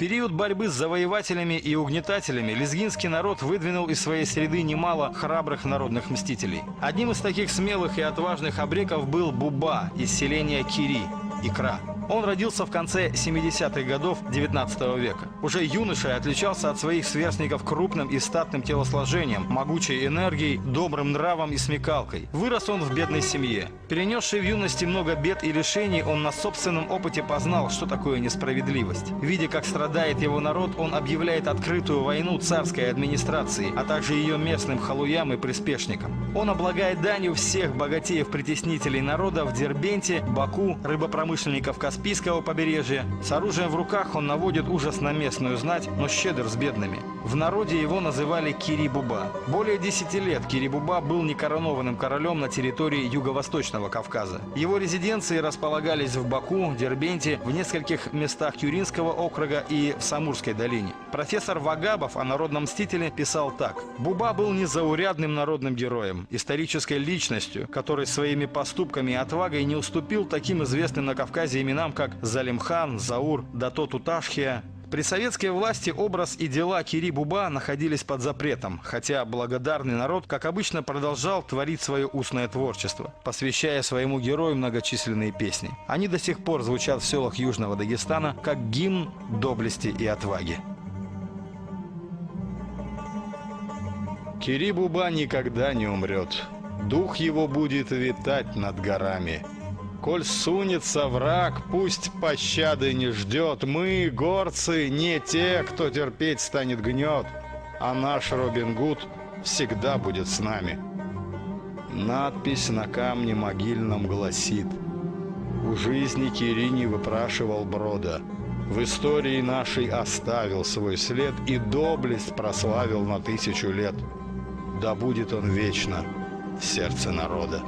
период борьбы с завоевателями и угнетателями лезгинский народ выдвинул из своей среды немало храбрых народных мстителей. Одним из таких смелых и отважных абреков был Буба из селения Кири, Икра. Он родился в конце 70-х годов 19 века. Уже юношей отличался от своих сверстников крупным и статным телосложением, могучей энергией, добрым нравом и смекалкой. Вырос он в бедной семье. Перенесший в юности много бед и лишений, он на собственном опыте познал, что такое несправедливость. Видя, как страдает его народ, он объявляет открытую войну царской администрации, а также ее местным халуям и приспешникам. Он облагает данью всех богатеев-притеснителей народа в Дербенте, Баку, рыбопромышленников Каспийского побережья. С оружием в руках он наводит ужас на местную знать, но щедр с бедными. В народе его называли Кири-Буба. Более 10 лет Кири-Буба был некоронованным королем на территории Юго-Восточного Кавказа. Его резиденции располагались в Баку, Дербенте, в нескольких местах Тюринского округа и в Самурской долине. Профессор Вагабов о народном мстителе писал так. Буба был незаурядным народным героем, исторической личностью, который своими поступками и отвагой не уступил таким известным на Кавказе именам, как Залимхан, Заур, Дато-Туташхия. При советской власти образ и дела Кири-Буба находились под запретом, хотя благодарный народ, как обычно, продолжал творить свое устное творчество, посвящая своему герою многочисленные песни. Они до сих пор звучат в селах Южного Дагестана как гимн доблести и отваги. Кири-Буба никогда не умрет, дух его будет витать над горами. Коль сунется враг, пусть пощады не ждет. Мы, горцы, не те, кто терпеть станет гнет, а наш Робин Гуд всегда будет с нами. Надпись на камне могильном гласит: у жизни Кири не выпрашивал брода, в истории нашей оставил свой след и доблесть прославил на 1000 лет. Да будет он вечно в сердце народа.